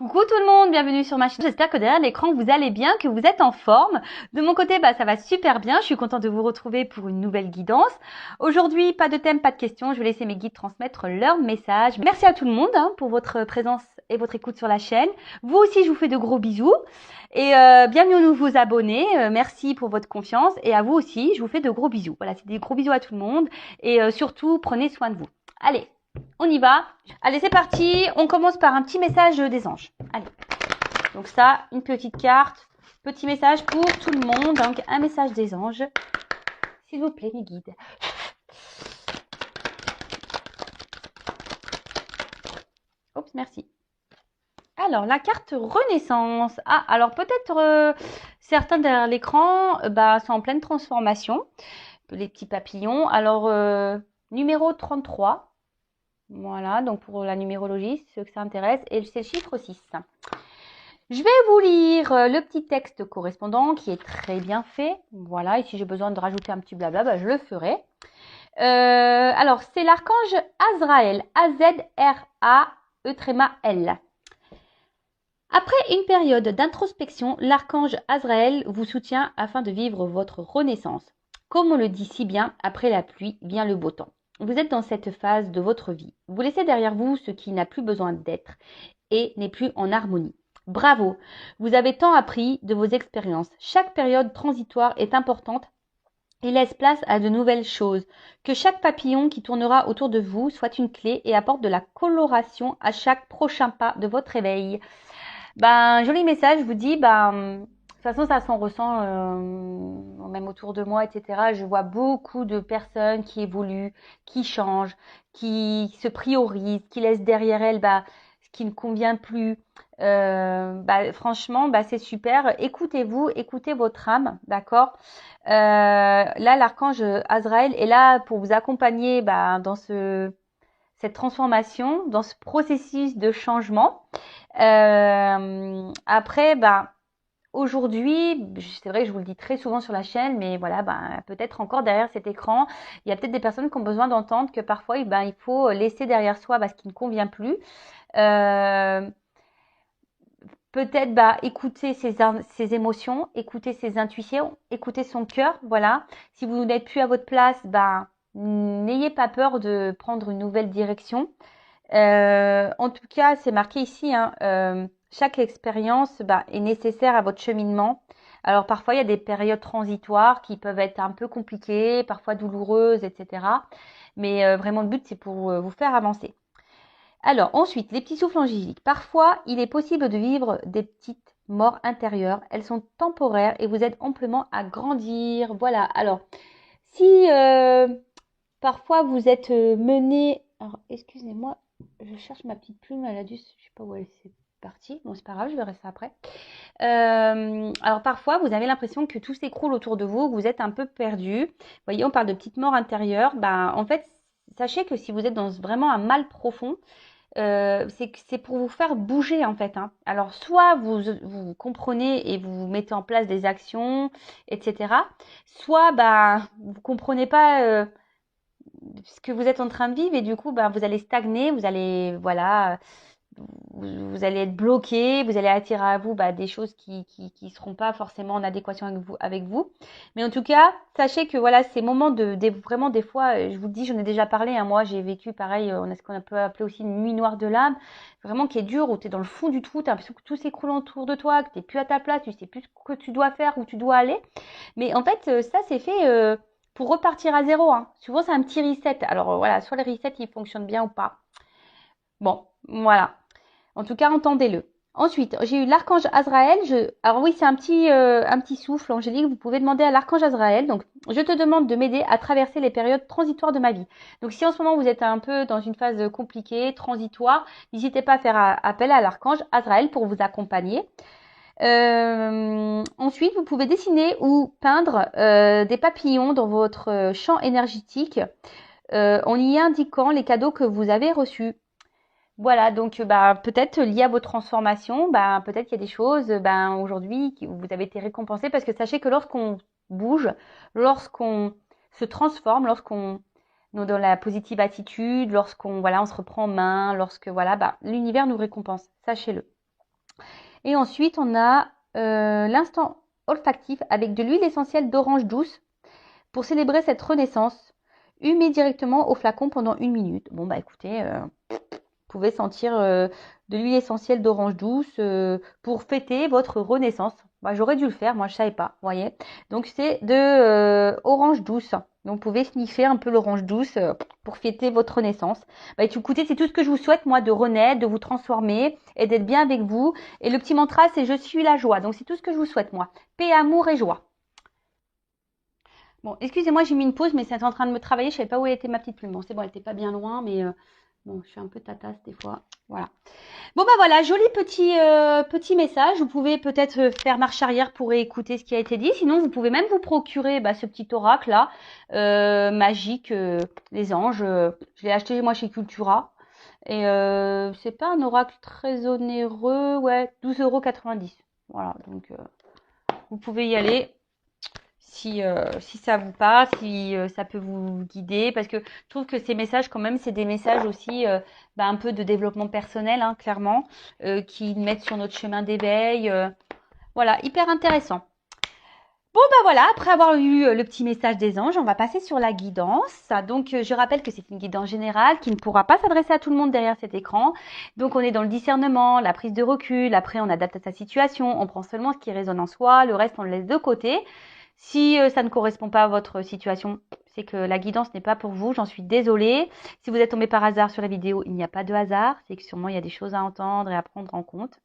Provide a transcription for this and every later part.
Coucou tout le monde, bienvenue sur ma chaîne. J'espère que derrière l'écran vous allez bien, que vous êtes en forme. De mon côté, ça va super bien. Je suis contente de vous retrouver pour une nouvelle guidance. Aujourd'hui, pas de thème, pas de questions. Je vais laisser mes guides transmettre leur message. Merci à tout le monde pour votre présence et votre écoute sur la chaîne. Vous aussi, je vous fais de gros bisous. Et bienvenue aux nouveaux abonnés. Merci pour votre confiance. Et à vous aussi, je vous fais de gros bisous. Voilà, c'est des gros bisous à tout le monde. Et surtout, prenez soin de vous. Allez, on y va. Allez, c'est parti. On commence par un petit message des anges. Allez. Donc ça, une petite carte. Petit message pour tout le monde. Donc, un message des anges. S'il vous plaît, mes guides. Oups, merci. Alors, la carte Renaissance. Ah, alors peut-être certains derrière l'écran sont en pleine transformation. Les petits papillons. Alors, numéro 33. Voilà, donc pour la numérologie, ceux que ça intéresse. Et c'est le chiffre 6. Je vais vous lire le petit texte correspondant qui est très bien fait. Voilà, et si j'ai besoin de rajouter un petit blabla, je le ferai. Alors, c'est l'archange Azraël. A-Z-R-A-E-L. Après une période d'introspection, l'archange Azraël vous soutient afin de vivre votre renaissance. Comme on le dit si bien, après la pluie vient le beau temps. Vous êtes dans cette phase de votre vie. Vous laissez derrière vous ce qui n'a plus besoin d'être et n'est plus en harmonie. Bravo, vous avez tant appris de vos expériences. Chaque période transitoire est importante et laisse place à de nouvelles choses. Que chaque papillon qui tournera autour de vous soit une clé et apporte de la coloration à chaque prochain pas de votre réveil. Joli message, je vous dis, de toute façon, ça s'en ressent même autour de moi, etc. Je vois beaucoup de personnes qui évoluent, qui changent, qui se priorisent, qui laissent derrière elles ce qui ne convient plus. Franchement, c'est super. Écoutez-vous, écoutez votre âme, d'accord. Là, l'archange Azraël est là pour vous accompagner dans cette transformation, dans ce processus de changement. Après, aujourd'hui, c'est vrai que je vous le dis très souvent sur la chaîne, mais voilà, peut-être encore derrière cet écran, il y a peut-être des personnes qui ont besoin d'entendre que parfois, il faut laisser derrière soi ce qui ne convient plus. Peut-être écouter ses émotions, écouter ses intuitions, écouter son cœur, voilà. Si vous n'êtes plus à votre place, n'ayez pas peur de prendre une nouvelle direction. En tout cas, c'est marqué ici, chaque expérience est nécessaire à votre cheminement. Alors parfois, il y a des périodes transitoires qui peuvent être un peu compliquées, parfois douloureuses, etc. Mais vraiment, le but, c'est pour vous faire avancer. Alors ensuite, les petits souffles angéliques. Parfois, il est possible de vivre des petites morts intérieures. Elles sont temporaires et vous aident amplement à grandir. Voilà. Alors, si parfois vous êtes mené... Alors, excusez-moi, je cherche ma petite plume, elle a dû... Je sais pas où elle s'est partie. Bon, c'est pas grave, je verrai ça après. Alors, parfois, vous avez l'impression que tout s'écroule autour de vous, que vous êtes un peu perdu. Vous voyez, on parle de petites morts intérieures. En fait, sachez que si vous êtes dans vraiment un mal profond, c'est pour vous faire bouger en fait. Alors soit vous comprenez et vous mettez en place des actions, etc. Soit vous comprenez pas ce que vous êtes en train de vivre et du coup vous allez stagner, vous allez vous allez être bloqué, vous allez attirer à vous des choses qui seront pas forcément en adéquation avec vous. Mais en tout cas, sachez que voilà, ces moments vraiment des fois, je vous le dis, j'en ai déjà parlé, moi j'ai vécu pareil, on a ce qu'on peut appeler aussi une nuit noire de l'âme, vraiment qui est dure, où tu es dans le fond du trou, tu as l'impression que tout s'écroule autour de toi, que tu n'es plus à ta place, tu sais plus ce que tu dois faire, où tu dois aller. Mais en fait, ça c'est fait pour repartir à zéro. Souvent c'est un petit reset. Alors voilà, soit les resets ils fonctionnent bien ou pas. Bon, voilà. En tout cas, entendez-le. Ensuite, j'ai eu l'archange Azraël. Alors oui, c'est un petit souffle angélique. Vous pouvez demander à l'archange Azraël. Donc, je te demande de m'aider à traverser les périodes transitoires de ma vie. Donc, si en ce moment vous êtes un peu dans une phase compliquée, transitoire, n'hésitez pas à faire appel à l'archange Azraël pour vous accompagner. Ensuite, vous pouvez dessiner ou peindre des papillons dans votre champ énergétique en y indiquant les cadeaux que vous avez reçus. Voilà, donc peut-être lié à vos transformations, peut-être qu'il y a des choses aujourd'hui où vous avez été récompensé parce que sachez que lorsqu'on bouge, lorsqu'on se transforme, lorsqu'on est dans la positive attitude, lorsqu'on on se reprend en main, lorsque l'univers nous récompense, sachez-le. Et ensuite, on a l'instant olfactif avec de l'huile essentielle d'orange douce pour célébrer cette renaissance. Humez directement au flacon pendant 1 minute. Bon, bah écoutez, vous pouvez sentir de l'huile essentielle d'orange douce pour fêter votre renaissance. Bah, j'aurais dû le faire, moi je savais pas, vous voyez. Donc c'est de orange douce. Donc vous pouvez sniffer un peu l'orange douce pour fêter votre renaissance. Bah écoutez, c'est tout ce que je vous souhaite moi de renaître, de vous transformer et d'être bien avec vous. Et le petit mantra c'est je suis la joie. Donc c'est tout ce que je vous souhaite moi. Paix, amour et joie. Bon, excusez-moi, j'ai mis une pause, mais c'est en train de me travailler. Je savais pas où était ma petite plume. Bon, c'est bon, elle était pas bien loin, mais bon, je suis un peu tatasse des fois. Voilà. Bon bah voilà, joli petit message. Vous pouvez peut-être faire marche arrière pour écouter ce qui a été dit. Sinon, vous pouvez même vous procurer ce petit oracle là, magique, les anges. Je l'ai acheté moi chez Cultura. Et c'est pas un oracle très onéreux, ouais, 12,90 €. Voilà, donc vous pouvez y aller si ça vous parle, si ça peut vous guider, parce que je trouve que ces messages, quand même, c'est des messages aussi un peu de développement personnel, hein, clairement, qui mettent sur notre chemin d'éveil. Voilà, hyper intéressant. Bon, voilà, après avoir eu le petit message des anges, on va passer sur la guidance. Donc, je rappelle que c'est une guidance générale qui ne pourra pas s'adresser à tout le monde derrière cet écran. Donc, on est dans le discernement, la prise de recul. Après, on adapte à sa situation. On prend seulement ce qui résonne en soi. Le reste, on le laisse de côté. Si ça ne correspond pas à votre situation, c'est que la guidance n'est pas pour vous. J'en suis désolée. Si vous êtes tombé par hasard sur la vidéo, il n'y a pas de hasard. C'est que sûrement, il y a des choses à entendre et à prendre en compte.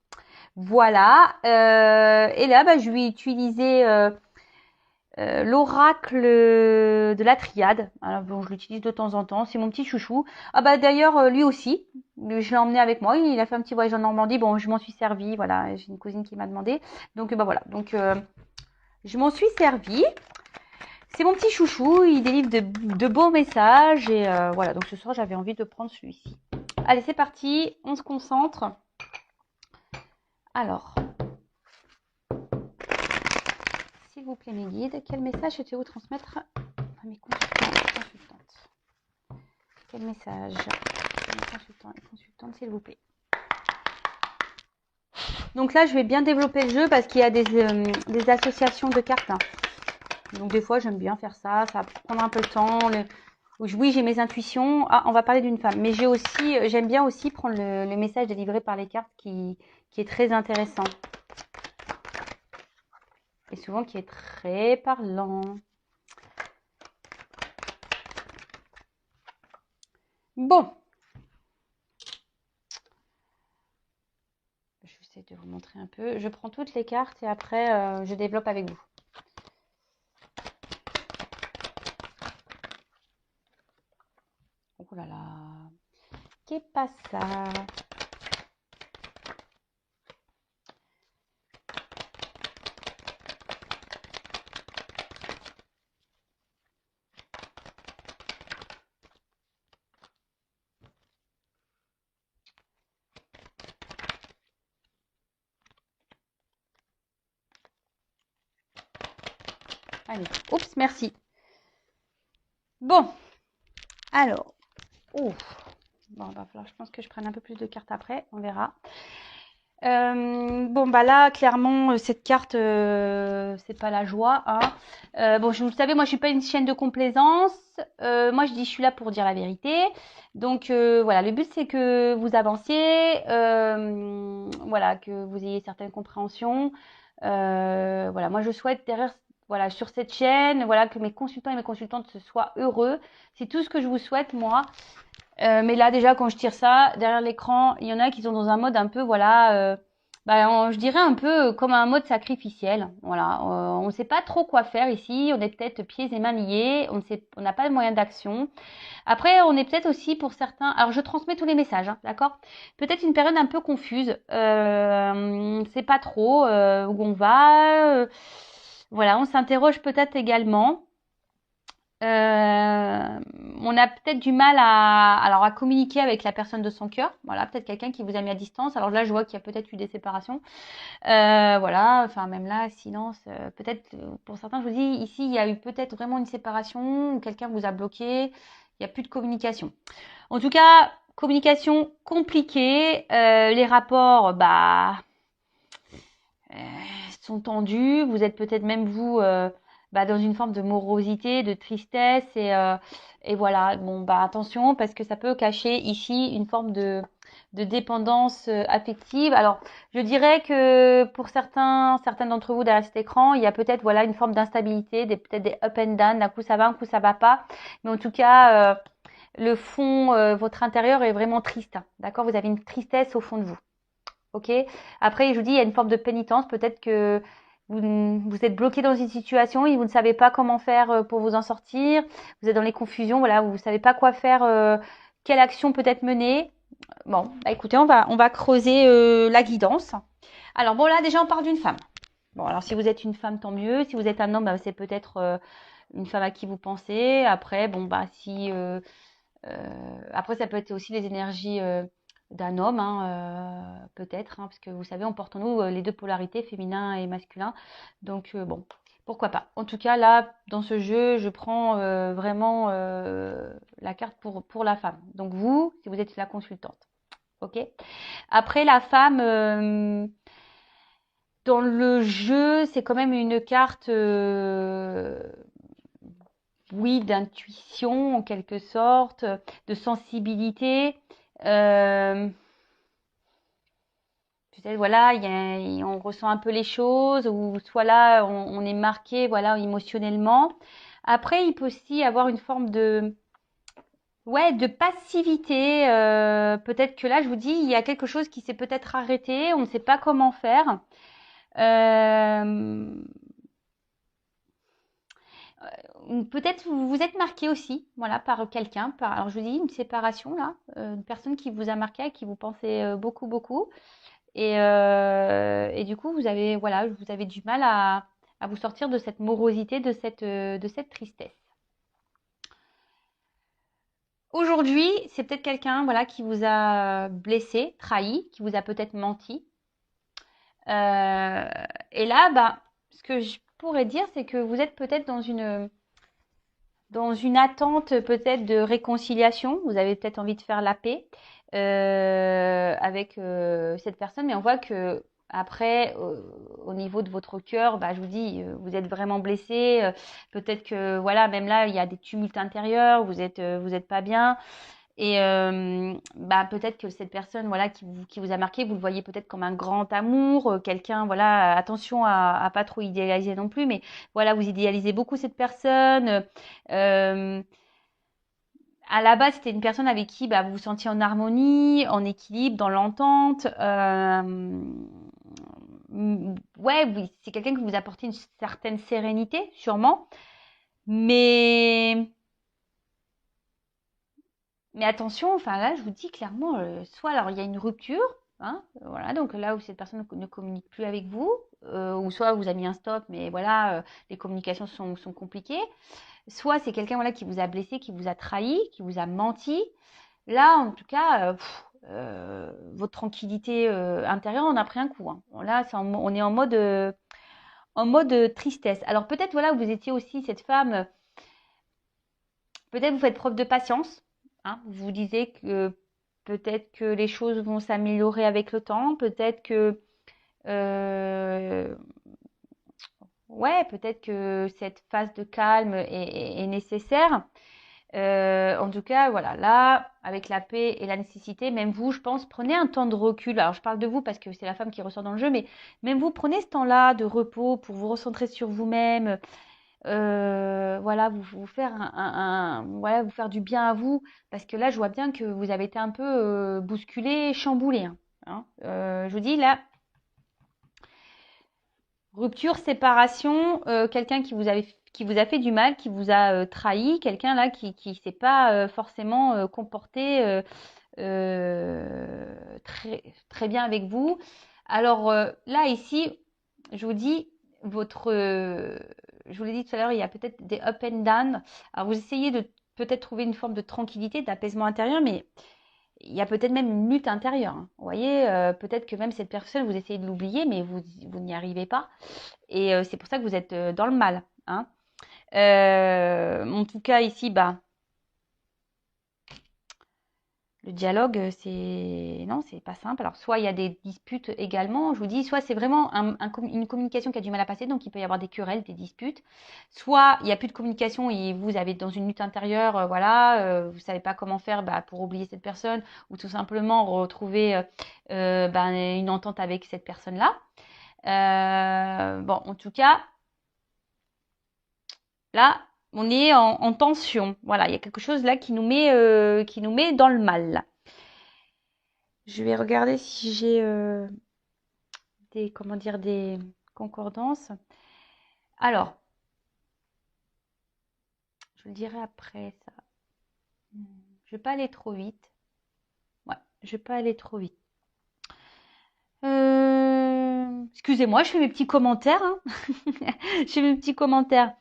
Voilà. Et là, je vais utiliser l'oracle de la triade. Alors bon, je l'utilise de temps en temps, c'est mon petit chouchou. Ah bah d'ailleurs lui aussi, je l'ai emmené avec moi, il a fait un petit voyage en Normandie, bon je m'en suis servi, voilà, j'ai une cousine qui m'a demandé. Donc voilà, donc je m'en suis servi. C'est mon petit chouchou, il délivre de beaux messages et voilà, donc ce soir j'avais envie de prendre celui-ci. Allez, c'est parti, on se concentre. Alors, s'il vous plaît mes guides, quel message souhaitez-vous transmettre à mes consultantes? Quel message mes consultants et consultantes, s'il vous plaît? Donc là, je vais bien développer le jeu parce qu'il y a des associations de cartes. Hein. Donc des fois, j'aime bien faire ça. Ça va prendre un peu de temps. Oui, j'ai mes intuitions. Ah, on va parler d'une femme. Mais j'aime bien aussi prendre le message délivré par les cartes qui est très intéressant. Et souvent qui est très parlant. Bon. Je vais essayer de vous montrer un peu. Je prends toutes les cartes et après, je développe avec vous. Oh là là. Qu'est pas ça? Allez, oups, merci. Bon, alors, bon, va falloir, je pense que je prenne un peu plus de cartes après, on verra. Bon, là, clairement, cette carte, c'est pas la joie. Hein. Bon, vous savez, moi, je suis pas une chaîne de complaisance. Moi, je dis, je suis là pour dire la vérité. Donc, voilà, le but, c'est que vous avanciez, voilà, que vous ayez certaines compréhensions. Voilà, moi, je souhaite derrière, voilà, sur cette chaîne, voilà, que mes consultants et mes consultantes soient heureux. C'est tout ce que je vous souhaite, moi. Mais là déjà quand je tire ça derrière l'écran, il y en a qui sont dans un mode un peu voilà, je dirais un peu comme un mode sacrificiel. Voilà, on ne sait pas trop quoi faire ici. On est peut-être pieds et mains liés. On n'a pas de moyen d'action. Après, on est peut-être aussi pour certains. Alors je transmets tous les messages, hein, d'accord. Peut-être une période un peu confuse. C'est pas trop où on va. Voilà, on s'interroge peut-être également. On a peut-être du mal à communiquer avec la personne de son cœur. Voilà, peut-être quelqu'un qui vous a mis à distance. Alors là, je vois qu'il y a peut-être eu des séparations. Voilà, enfin même là, silence. Peut-être pour certains, je vous dis ici, il y a eu peut-être vraiment une séparation ou quelqu'un vous a bloqué. Il n'y a plus de communication. En tout cas, communication compliquée. Les rapports, sont tendus. Vous êtes peut-être même vous dans une forme de morosité, de tristesse et voilà. Bon bah attention parce que ça peut cacher ici une forme de dépendance affective. Alors je dirais que pour certains d'entre vous derrière cet écran, il y a peut-être voilà une forme d'instabilité, peut-être des up and down. D'un coup ça va, un coup ça va pas. Mais en tout cas le fond, votre intérieur est vraiment triste. D'accord, vous avez une tristesse au fond de vous. Ok. Après, je vous dis, il y a une forme de pénitence. Peut-être que vous êtes bloqué dans une situation et vous ne savez pas comment faire pour vous en sortir. Vous êtes dans les confusions, voilà, vous ne savez pas quoi faire, quelle action peut-être mener. Bon, bah écoutez, on va creuser la guidance. Alors bon, là déjà, on parle d'une femme. Bon, alors si vous êtes une femme, tant mieux. Si vous êtes un homme, bah, c'est peut-être une femme à qui vous pensez. Après, bon, bah si après, ça peut être aussi les énergies d'un homme, hein, peut-être, hein, parce que vous savez, on porte en nous les deux polarités, féminin et masculin. Donc, bon, pourquoi pas. En tout cas, là, dans ce jeu, je prends vraiment la carte pour la femme. Donc, vous, si vous êtes la consultante. OK. Après, la femme, dans le jeu, c'est quand même une carte oui, d'intuition en quelque sorte, de sensibilité. Euh, Peut-être voilà, on ressent un peu les choses, ou soit là on est marqué voilà émotionnellement. Après, il peut aussi avoir une forme de ouais de passivité. Peut-être que là, je vous dis, il y a quelque chose qui s'est peut-être arrêté, on ne sait pas comment faire. Euh, Peut-être vous vous êtes marqué aussi, voilà, par quelqu'un. Alors je vous dis une séparation là, une personne qui vous a marqué, à qui vous pensez beaucoup, beaucoup, et du coup vous avez, voilà, vous avez du mal à vous sortir de cette morosité, de cette tristesse. Aujourd'hui, c'est peut-être quelqu'un, voilà, qui vous a blessé, trahi, qui vous a peut-être menti. Euh, et là, bah, ce que je pourrais dire, c'est que vous êtes peut-être dans une attente peut-être de réconciliation. Vous avez peut-être envie de faire la paix avec cette personne, mais on voit que après, au niveau de votre cœur, bah, je vous dis, vous êtes vraiment blessé. Peut-être que voilà, même là, il y a des tumultes intérieurs. Vous êtes pas bien. Et bah, peut-être que cette personne voilà qui vous a marqué, vous le voyez peut-être comme un grand amour, quelqu'un voilà, attention à pas trop idéaliser non plus, mais voilà, vous idéalisez beaucoup cette personne. Euh, à la base, c'était une personne avec qui bah, vous vous sentiez en harmonie, en équilibre, dans l'entente. Ouais, oui, c'est quelqu'un qui vous apportait une certaine sérénité, sûrement. Mais Mais attention, enfin là, je vous dis clairement, soit alors il y a une rupture, hein, voilà, donc là où cette personne ne communique plus avec vous, ou soit vous a mis un stop, mais voilà, les communications sont compliquées. Soit c'est quelqu'un voilà qui vous a blessé, qui vous a trahi, qui vous a menti. Là, en tout cas, votre tranquillité intérieure en a pris un coup, hein. Bon, là, on est en mode tristesse. Alors peut-être voilà, vous étiez aussi cette femme. Peut-être vous faites preuve de patience, hein. Vous disiez que peut-être que les choses vont s'améliorer avec le temps, peut-être que euh, ouais, peut-être que cette phase de calme est nécessaire. En tout cas, voilà, là, avec la paix et la nécessité, même vous, je pense, prenez un temps de recul. Alors, je parle de vous parce que c'est la femme qui ressort dans le jeu, mais même vous, prenez ce temps-là de repos pour vous recentrer sur vous-même, voilà, vous faire voilà, vous faire du bien à vous, parce que là, je vois bien que vous avez été un peu bousculé, chamboulé, hein. Je vous dis là, rupture, séparation, quelqu'un qui vous a fait du mal, qui vous a trahi, quelqu'un là qui s'est pas forcément comporté très très bien avec vous. Alors là ici, je vous dis votre je vous l'ai dit tout à l'heure, il y a peut-être des up and down. Alors vous essayez de peut-être trouver une forme de tranquillité, d'apaisement intérieur, mais il y a peut-être même une lutte intérieure, hein. Vous voyez, peut-être que même cette personne, vous essayez de l'oublier, mais vous n'y arrivez pas. Et c'est pour ça que vous êtes dans le mal, hein. En tout cas, ici, bah, Le dialogue, c'est non, c'est pas simple. Alors, soit il y a des disputes également, je vous dis, soit c'est vraiment une communication qui a du mal à passer, donc il peut y avoir des querelles, des disputes. Soit il n'y a plus de communication et vous avez dans une lutte intérieure, voilà, vous savez pas comment faire pour oublier cette personne ou tout simplement retrouver une entente avec cette personne-là. Bon, en tout cas, là, on est en tension. Voilà, il y a quelque chose là qui nous met dans le mal. Je vais regarder si j'ai des concordances. Alors, je vous le dirai après ça. Je vais pas aller trop vite. Ouais, je vais pas aller trop vite. Excusez-moi, je fais mes petits commentaires. Hein. Je fais mes petits commentaires.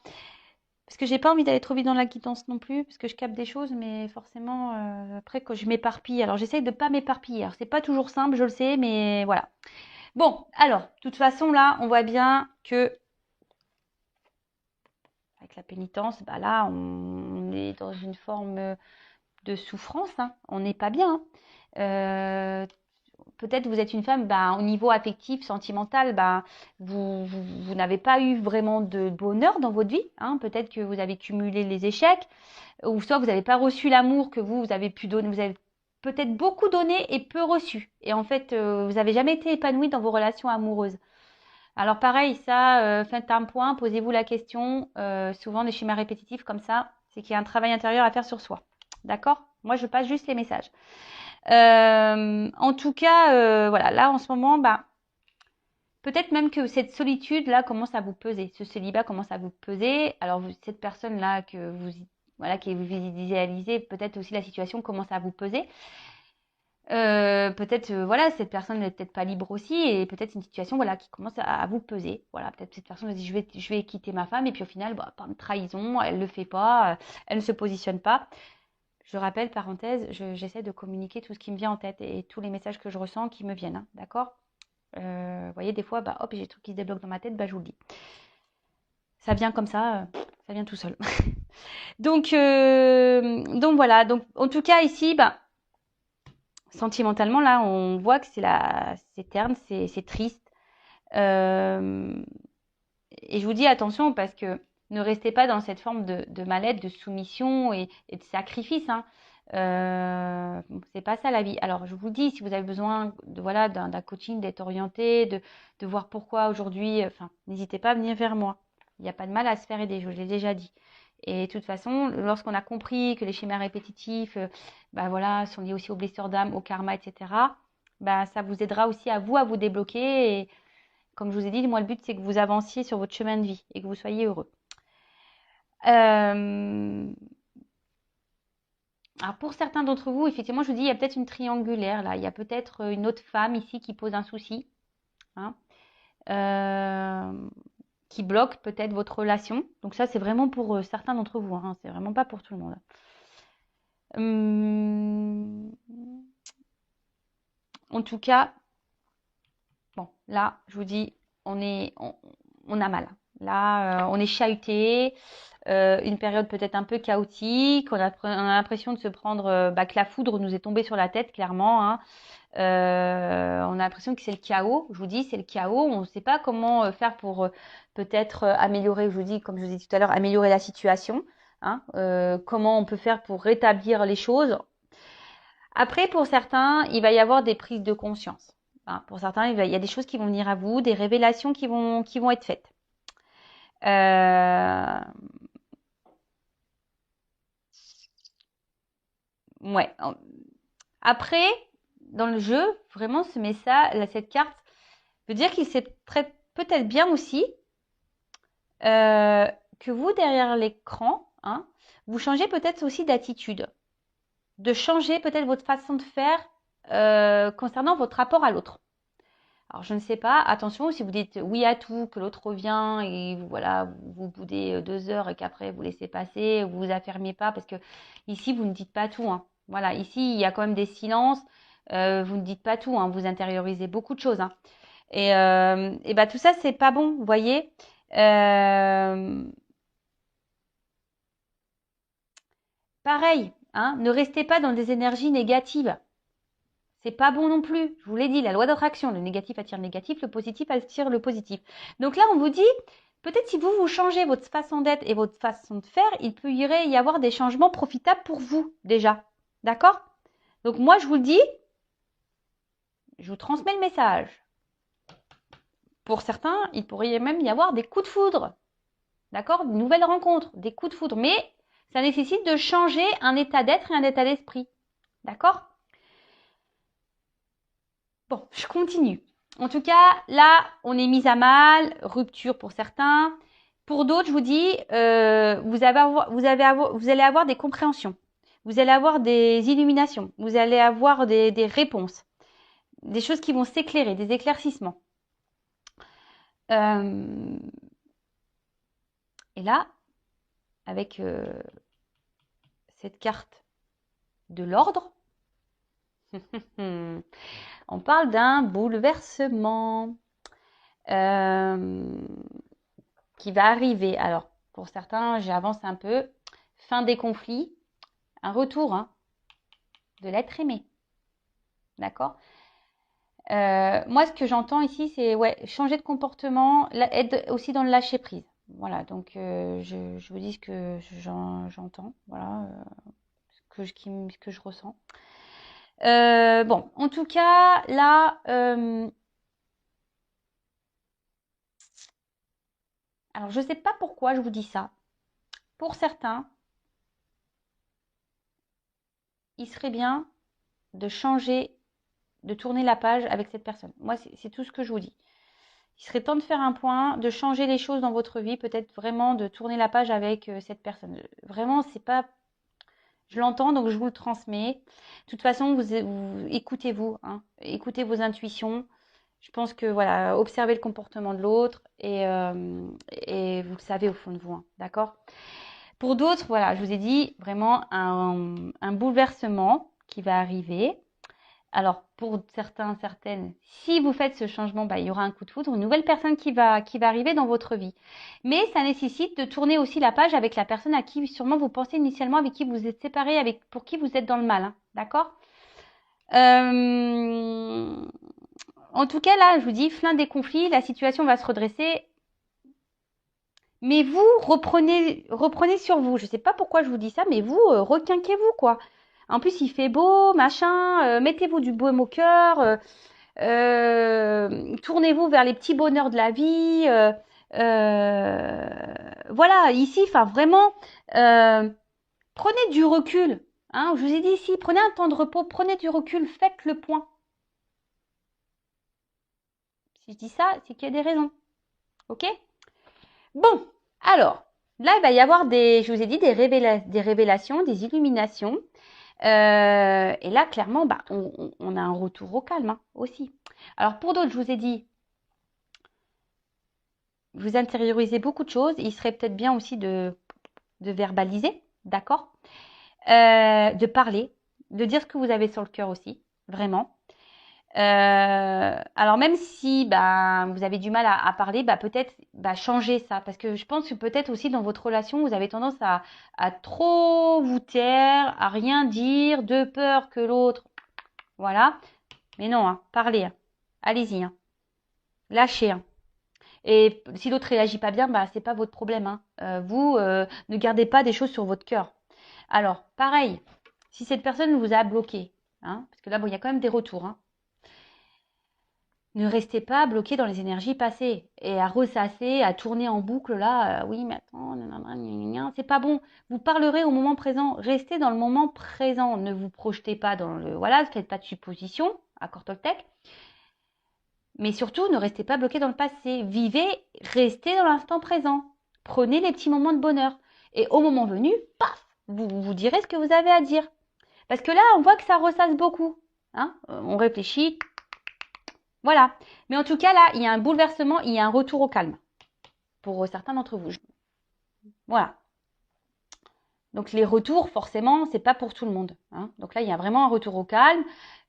Parce que j'ai pas envie d'aller trop vite dans la quittance non plus, parce que je capte des choses, mais forcément, après, quand je m'éparpille, alors j'essaye de pas m'éparpiller. Alors, c'est pas toujours simple, je le sais, mais voilà. Bon, alors, de toute façon, là, on voit bien que, avec la pénitence, là, on est dans une forme de souffrance, hein. On n'est pas bien. Hein. Peut-être vous êtes une femme, au niveau affectif, sentimental, vous n'avez pas eu vraiment de bonheur dans votre vie. Hein. Peut-être que vous avez cumulé les échecs, ou soit vous n'avez pas reçu l'amour que vous avez pu donner. Vous avez peut-être beaucoup donné et peu reçu. Et en fait, vous n'avez jamais été épanoui dans vos relations amoureuses. Alors pareil, ça, faites un point, posez-vous la question. Souvent, des schémas répétitifs comme ça, c'est qu'il y a un travail intérieur à faire sur soi. D'accord? Moi, je passe juste les messages. En tout cas, voilà, là en ce moment, peut-être même que cette solitude-là commence à vous peser. Ce célibat commence à vous peser. Alors, cette personne-là que vous idéalisez, peut-être aussi la situation commence à vous peser. Peut-être voilà, cette personne n'est peut-être pas libre aussi et peut-être une situation voilà qui commence à vous peser. Voilà, peut-être cette personne se dit je vais quitter ma femme et puis au final par trahison, elle le fait pas, elle ne se positionne pas. Je rappelle, parenthèse, j'essaie de communiquer tout ce qui me vient en tête et tous les messages que je ressens qui me viennent, hein, d'accord? Vous voyez, des fois, hop, j'ai des trucs qui se débloquent dans ma tête, je vous le dis. Ça vient comme ça vient tout seul. Donc voilà, donc en tout cas ici, sentimentalement, là, on voit que c'est terne, c'est triste. Et je vous dis attention parce que ne restez pas dans cette forme de mal-être, de soumission et de sacrifice. Hein. C'est pas ça la vie. Alors je vous dis, si vous avez besoin voilà, d'un coaching, d'être orienté, de voir pourquoi aujourd'hui, n'hésitez pas à venir vers moi. Il n'y a pas de mal à se faire aider, je l'ai déjà dit. Et de toute façon, lorsqu'on a compris que les schémas répétitifs voilà, sont liés aussi aux blessures d'âme, au karma, etc., ça vous aidera aussi à vous débloquer. Et comme je vous ai dit, moi, le but, c'est que vous avanciez sur votre chemin de vie et que vous soyez heureux. Alors, pour certains d'entre vous, effectivement, je vous dis, il y a peut-être une triangulaire, là. Il y a peut-être une autre femme ici qui pose un souci, hein, qui bloque peut-être votre relation. Donc ça, c'est vraiment pour certains d'entre vous, hein. C'est vraiment pas pour tout le monde. En tout cas, bon, là, je vous dis, on a mal. Là, on est chahuté. Une période peut-être un peu chaotique. On a l'impression de se prendre que la foudre nous est tombée sur la tête, clairement. Hein. On a l'impression que c'est le chaos. Je vous dis, c'est le chaos. On ne sait pas comment faire pour peut-être améliorer, je vous dis, comme je vous ai dit tout à l'heure, améliorer la situation. Hein. Comment on peut faire pour rétablir les choses. Après, pour certains, il va y avoir des prises de conscience. Hein. Pour certains, il y a des choses qui vont venir à vous, des révélations qui vont être faites. Ouais. Après, dans le jeu, vraiment, ce message, cette carte veut dire qu'il sait peut-être bien aussi que vous, derrière l'écran, hein, vous changez peut-être aussi d'attitude. De changer peut-être votre façon de faire concernant votre rapport à l'autre. Alors, je ne sais pas, attention, si vous dites oui à tout, que l'autre revient et voilà, vous boudez 2 heures et qu'après vous laissez passer, vous vous affermez pas, parce que ici, vous ne dites pas tout. Hein. Voilà, ici, il y a quand même des silences, vous ne dites pas tout, hein, vous intériorisez beaucoup de choses. Hein. Et tout ça, c'est pas bon, vous voyez. Pareil, Hein. Ne restez pas dans des énergies négatives. C'est pas bon non plus. Je vous l'ai dit, la loi d'attraction, le négatif attire le négatif, le positif attire le positif. Donc là, on vous dit, peut-être si vous changez votre façon d'être et votre façon de faire, il peut y avoir des changements profitables pour vous déjà. D'accord? Donc moi, je vous le dis, je vous transmets le message. Pour certains, il pourrait même y avoir des coups de foudre. D'accord? De nouvelles rencontres, des coups de foudre. Mais ça nécessite de changer un état d'être et un état d'esprit. D'accord? Bon, je continue. En tout cas, là, on est mis à mal, rupture pour certains. Pour d'autres, je vous dis, vous allez avoir des compréhensions. Vous allez avoir des illuminations. Vous allez avoir des réponses. Des choses qui vont s'éclairer, des éclaircissements. Et là, avec cette carte de l'ordre, on parle d'un bouleversement qui va arriver. Alors, pour certains, j'avance un peu. Fin des conflits, un retour de l'être aimé. D'accord? Moi, ce que j'entends ici, c'est changer de comportement, être aussi dans le lâcher prise. Voilà, donc je vous dis ce que j'entends, voilà, ce que je ressens. Bon, en tout cas, là, alors je ne sais pas pourquoi je vous dis ça. Pour certains, il serait bien de changer, de tourner la page avec cette personne. Moi, c'est tout ce que je vous dis. Il serait temps de faire un point, de changer les choses dans votre vie, peut-être vraiment de tourner la page avec cette personne. Vraiment, c'est pas... Je l'entends, donc je vous le transmets. De toute façon, vous écoutez-vous, hein, écoutez vos intuitions. Je pense que, voilà, observez le comportement de l'autre et vous le savez au fond de vous, hein, d'accord? Pour d'autres, voilà, je vous ai dit vraiment un bouleversement qui va arriver. Alors, pour certains, certaines, si vous faites ce changement, il y aura un coup de foudre, une nouvelle personne qui va arriver dans votre vie. Mais ça nécessite de tourner aussi la page avec la personne à qui sûrement vous pensez initialement, avec qui vous êtes séparés, pour qui vous êtes dans le mal. Hein, d'accord? En tout cas, là, je vous dis, fin des conflits, la situation va se redresser. Mais vous, reprenez sur vous. Je ne sais pas pourquoi je vous dis ça, mais vous, requinquez-vous, quoi. En plus, il fait beau, machin, mettez-vous du baume au cœur, tournez-vous vers les petits bonheurs de la vie. Voilà, ici, enfin, vraiment, prenez du recul. Hein, je vous ai dit ici, prenez un temps de repos, prenez du recul, faites le point. Si je dis ça, c'est qu'il y a des raisons. Ok? Bon, alors, là, il va y avoir je vous ai dit, des révélations, des illuminations. Et là, clairement, on a un retour au calme hein, aussi. Alors, pour d'autres, je vous ai dit, vous intériorisez beaucoup de choses. Il serait peut-être bien aussi de verbaliser, d'accord? De parler, de dire ce que vous avez sur le cœur aussi, vraiment. Alors même si vous avez du mal à parler, peut-être changer ça. Parce que je pense que peut-être aussi dans votre relation, vous avez tendance à trop vous taire, à rien dire, de peur que l'autre... Voilà. Mais non, hein, parlez. Hein. Allez-y. Hein. Lâchez. Hein. Et si l'autre réagit pas bien, c'est pas votre problème. Hein. Vous, ne gardez pas des choses sur votre cœur. Alors, pareil, si cette personne vous a bloqué, hein, parce que là, il y a quand même des retours, hein, ne restez pas bloqué dans les énergies passées et à ressasser, à tourner en boucle là. Oui, mais attends, c'est pas bon. Vous parlerez au moment présent. Restez dans le moment présent. Ne vous projetez pas dans le... Voilà, ne faites pas de suppositions, accord Toltec. Mais surtout, ne restez pas bloqué dans le passé. Vivez, restez dans l'instant présent. Prenez les petits moments de bonheur. Et au moment venu, paf, vous direz ce que vous avez à dire. Parce que là, on voit que ça ressasse beaucoup. Hein, on réfléchit. Voilà. Mais en tout cas, là, il y a un bouleversement, il y a un retour au calme. Pour certains d'entre vous. Voilà. Donc les retours, forcément, c'est pas pour tout le monde. Hein. Donc là, il y a vraiment un retour au calme.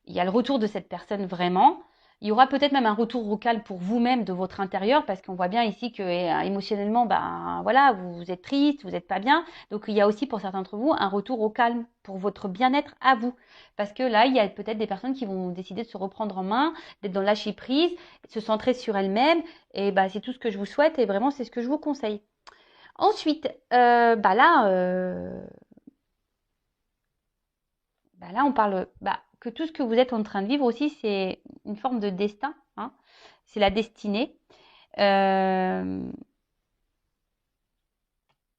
Il y a le retour de cette personne vraiment. Il y aura peut-être même un retour au calme pour vous-même de votre intérieur, parce qu'on voit bien ici que émotionnellement, ben voilà, vous êtes triste, vous n'êtes pas bien. Donc il y a aussi pour certains d'entre vous un retour au calme pour votre bien-être à vous. Parce que là, il y a peut-être des personnes qui vont décider de se reprendre en main, d'être dans le lâcher prise, de se centrer sur elles-mêmes. Et bah, c'est tout ce que je vous souhaite et vraiment c'est ce que je vous conseille. Ensuite, là, on parle que tout ce que vous êtes en train de vivre aussi, c'est une forme de destin. Hein. C'est la destinée.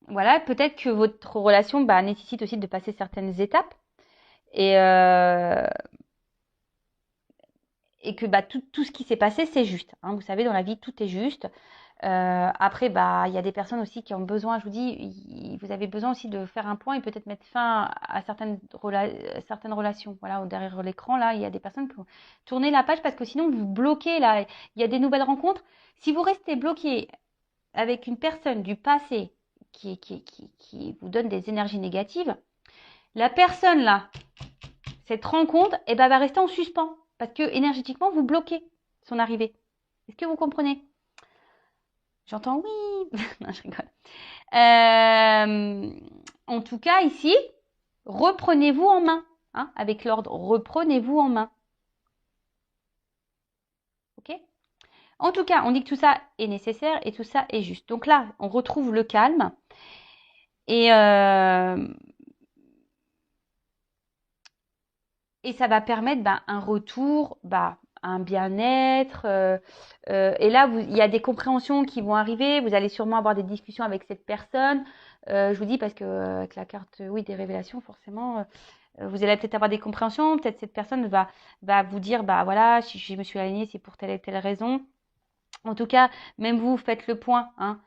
Voilà, peut-être que votre relation nécessite aussi de passer certaines étapes et, euh, et que tout ce qui s'est passé, c'est juste. Hein. Vous savez, dans la vie, tout est juste. Après, il y a des personnes aussi qui ont besoin, je vous dis, vous avez besoin aussi de faire un point et peut-être mettre fin à certaines relations. Voilà, derrière l'écran, là, il y a des personnes qui ont tourné la page parce que sinon, vous bloquez, là, il y a des nouvelles rencontres. Si vous restez bloqué avec une personne du passé qui vous donne des énergies négatives, la personne, là, cette rencontre, va rester en suspens parce que énergétiquement, vous bloquez son arrivée. Est-ce que vous comprenez? J'entends oui. Non, je rigole. En tout cas, ici, reprenez-vous en main. Hein, avec l'ordre, reprenez-vous en main. Ok? En tout cas, on dit que tout ça est nécessaire et tout ça est juste. Donc là, on retrouve le calme. Et ça va permettre un retour, un bien-être. Et là, il y a des compréhensions qui vont arriver. Vous allez sûrement avoir des discussions avec cette personne. Je vous dis parce que avec la carte, oui, des révélations, forcément, vous allez peut-être avoir des compréhensions. Peut-être cette personne va vous dire, voilà, si je me suis alignée, c'est pour telle et telle raison. En tout cas, même vous, faites le point. Hein.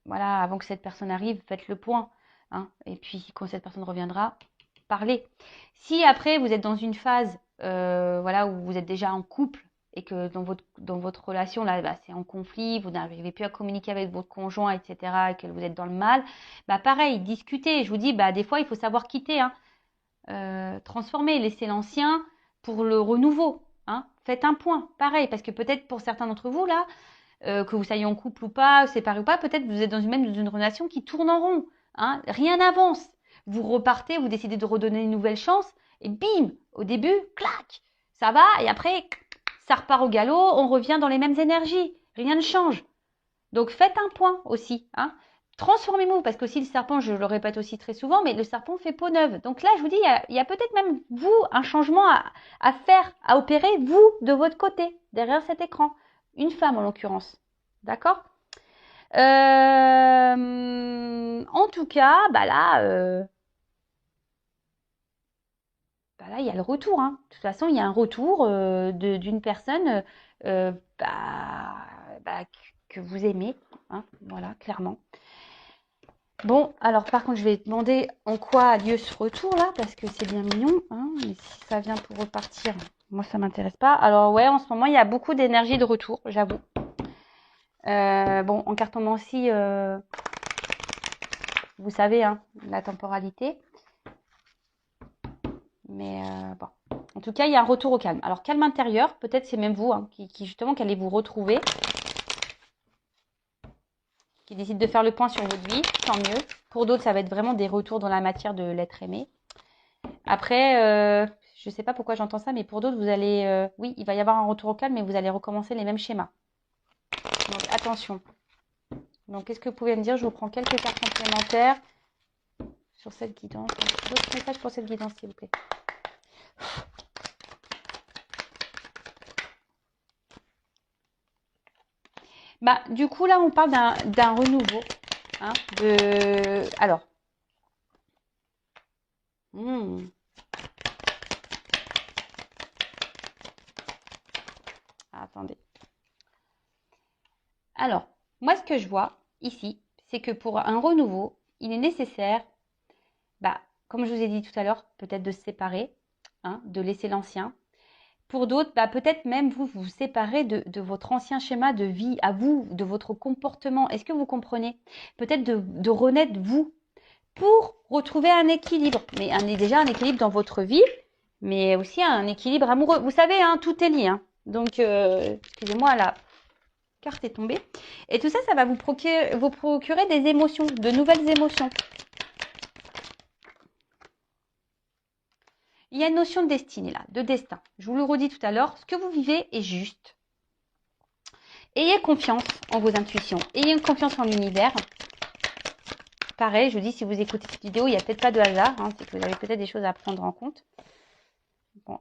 Voilà, avant que cette personne arrive, faites le point. Hein. Et puis, quand cette personne reviendra, parlez. Si après, vous êtes dans une phase où vous êtes déjà en couple et que dans votre relation, là, c'est en conflit, vous n'arrivez plus à communiquer avec votre conjoint, etc., et que vous êtes dans le mal, pareil, discutez. Je vous dis, des fois, il faut savoir quitter. Hein. Transformer, laisser l'ancien pour le renouveau. Hein. Faites un point, pareil, parce que peut-être pour certains d'entre vous, là, que vous soyez en couple ou pas, séparé ou pas, peut-être vous êtes dans une relation qui tourne en rond. Hein. Rien n'avance. Vous repartez, vous décidez de redonner une nouvelle chance, et bim, au début, clac, ça va, et après, ça repart au galop, on revient dans les mêmes énergies. Rien ne change. Donc faites un point aussi. Hein. Transformez-vous, parce qu'aussi le serpent, je le répète aussi très souvent, mais le serpent fait peau neuve. Donc là, je vous dis, il y a peut-être même vous un changement à faire, à opérer, vous, de votre côté, derrière cet écran. Une femme en l'occurrence. D'accord. En tout cas, là, il y a le retour. Hein. De toute façon, il y a un retour d'une personne euh, bah, que vous aimez. Hein, voilà, clairement. Bon, alors par contre, je vais demander en quoi a lieu ce retour là, parce que c'est bien mignon. Hein, mais si ça vient pour repartir, moi ça m'intéresse pas. Alors ouais, en ce moment, il y a beaucoup d'énergie de retour, j'avoue. Bon, en cartomancie, vous savez, hein, la temporalité. Mais bon. En tout cas, il y a un retour au calme. Alors, calme intérieur, peut-être c'est même vous hein, qui justement qui allez vous retrouver, qui décide de faire le point sur votre vie, tant mieux. Pour d'autres, ça va être vraiment des retours dans la matière de l'être aimé. Après, je ne sais pas pourquoi j'entends ça, mais pour d'autres, vous allez... oui, il va y avoir un retour au calme, mais vous allez recommencer les mêmes schémas. Donc, attention. Donc, qu'est-ce que vous pouvez me dire? Je vous prends quelques cartes complémentaires sur cette guidance. D'autres messages pour cette guidance, s'il vous plaît. Du coup, là, on parle d'un renouveau. Hein, alors. Attendez. Alors, moi, ce que je vois ici, c'est que pour un renouveau, il est nécessaire, comme je vous ai dit tout à l'heure, peut-être de se séparer, hein, de laisser l'ancien. Pour d'autres, peut-être même vous séparer de votre ancien schéma de vie à vous, de votre comportement. Est-ce que vous comprenez? Peut-être de renaître vous pour retrouver un équilibre. Mais déjà un équilibre dans votre vie mais aussi un équilibre amoureux. Vous savez, hein, tout est lié. Hein. Donc, excusez-moi, la carte est tombée. Et tout ça, ça va vous procurer des émotions, de nouvelles émotions. Il y a une notion de destinée là, de destin. Je vous le redis tout à l'heure, ce que vous vivez est juste. Ayez confiance en vos intuitions, ayez une confiance en l'univers. Pareil, je vous dis, si vous écoutez cette vidéo, il n'y a peut-être pas de hasard, hein, c'est que vous avez peut-être des choses à prendre en compte. Bon,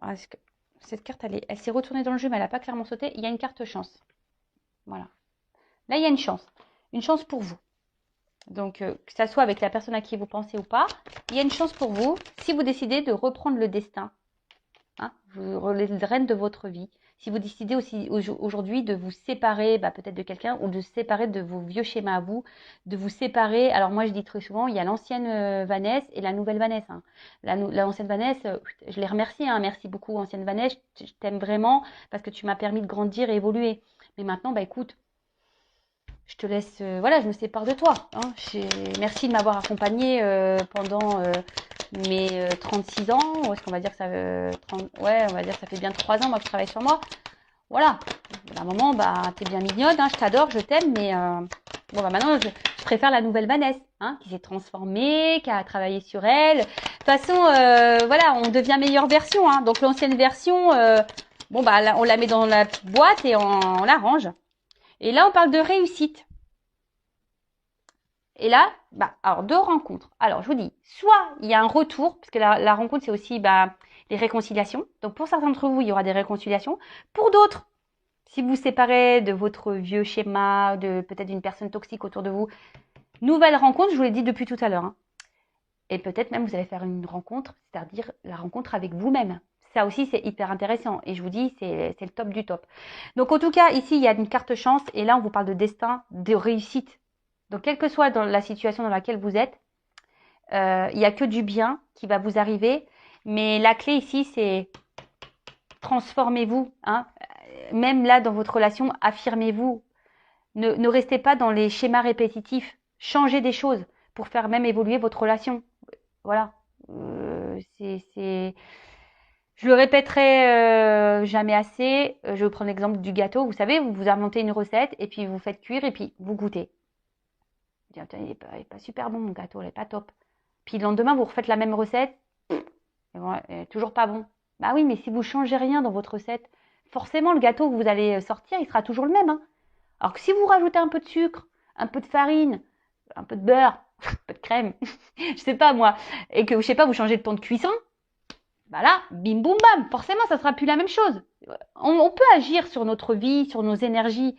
cette carte, elle s'est retournée dans le jeu, mais elle n'a pas clairement sauté. Il y a une carte chance. Voilà. Là, il y a une chance pour vous. Donc, que ça soit avec la personne à qui vous pensez ou pas, il y a une chance pour vous si vous décidez de reprendre le destin, hein, les rênes de votre vie. Si vous décidez aussi aujourd'hui de vous séparer peut-être de quelqu'un ou de séparer de vos vieux schémas à vous, de vous séparer. Alors moi, je dis très souvent, il y a l'ancienne Vanessa et la nouvelle Vanessa. Hein. L'ancienne Vanessa, je les remercie. Hein, merci beaucoup, ancienne Vanessa. Je t'aime vraiment parce que tu m'as permis de grandir et évoluer. Mais maintenant, écoute, je te laisse, voilà, je me sépare de toi. Hein. Merci de m'avoir accompagnée pendant mes 36 ans. Ou est-ce qu'on va dire que ça, ouais, on va dire que ça fait bien 3 ans moi que je travaille sur moi. Voilà. À un moment, t'es bien mignonne, hein, je t'adore, je t'aime, mais maintenant, je préfère la nouvelle Vanessa, hein, qui s'est transformée, qui a travaillé sur elle. De toute façon, voilà, on devient meilleure version. Hein. Donc l'ancienne version, on la met dans la petite boîte et on la range. Et là, on parle de réussite. Et là, alors deux rencontres. Alors, je vous dis, soit il y a un retour, parce que la rencontre, c'est aussi les réconciliations. Donc, pour certains d'entre vous, il y aura des réconciliations. Pour d'autres, si vous vous séparez de votre vieux schéma, de peut-être d'une personne toxique autour de vous, nouvelle rencontre, je vous l'ai dit depuis tout à l'heure. Hein. Et peut-être même, vous allez faire une rencontre, c'est-à-dire la rencontre avec vous-même. Ça aussi, c'est hyper intéressant. Et je vous dis, c'est le top du top. Donc, en tout cas, ici, il y a une carte chance. Et là, on vous parle de destin, de réussite. Donc, quelle que soit dans la situation dans laquelle vous êtes, il n'y a que du bien qui va vous arriver. Mais la clé ici, c'est transformez-vous. Hein. Même là, dans votre relation, affirmez-vous. Ne restez pas dans les schémas répétitifs. Changez des choses pour faire même évoluer votre relation. Voilà. Je le répéterai jamais assez. Je vais prendre l'exemple du gâteau. Vous savez, vous inventez une recette et puis vous faites cuire et puis vous goûtez. Vous dites, il n'est pas super bon mon gâteau, il n'est pas top. Puis le lendemain, vous refaites la même recette. Toujours pas bon. Bah oui, mais si vous changez rien dans votre recette, forcément le gâteau que vous allez sortir, il sera toujours le même. Hein. Alors que si vous rajoutez un peu de sucre, un peu de farine, un peu de beurre, un peu de crème, je sais pas moi, et que je sais pas, vous changez le temps de cuisson, là, bim boum bam, forcément ça sera plus la même chose. On peut agir sur notre vie, sur nos énergies.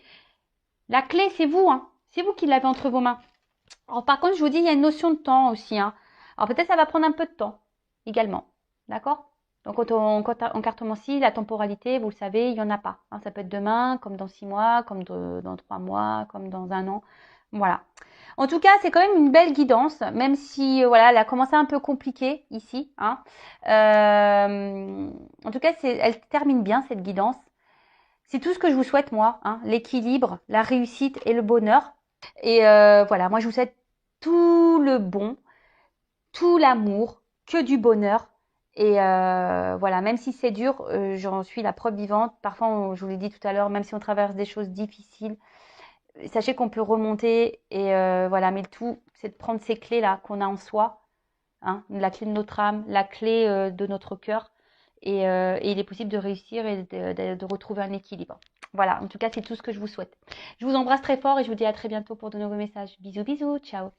La clé, c'est vous, hein. C'est vous qui l'avez entre vos mains. Alors par contre, je vous dis, il y a une notion de temps aussi. Hein. Alors peut-être ça va prendre un peu de temps également. D'accord? Donc en cartomancie, la temporalité, vous le savez, il n'y en a pas. Hein. Ça peut être demain, comme dans 6 mois, comme dans 3 mois, comme dans 1 an. Voilà. En tout cas, c'est quand même une belle guidance, même si voilà, elle a commencé un peu compliquée ici. Hein. En tout cas, elle termine bien cette guidance. C'est tout ce que je vous souhaite moi, hein, l'équilibre, la réussite et le bonheur. Et voilà, moi je vous souhaite tout le bon, tout l'amour, que du bonheur. Et voilà, même si c'est dur, j'en suis la preuve vivante. Parfois, je vous l'ai dit tout à l'heure, même si on traverse des choses difficiles, sachez qu'on peut remonter. Et voilà, mais le tout, c'est de prendre ces clés-là qu'on a en soi, hein, la clé de notre âme, la clé de notre cœur. Et il est possible de réussir et de retrouver un équilibre. Voilà, en tout cas, c'est tout ce que je vous souhaite. Je vous embrasse très fort et je vous dis à très bientôt pour de nouveaux messages. Bisous, bisous, ciao.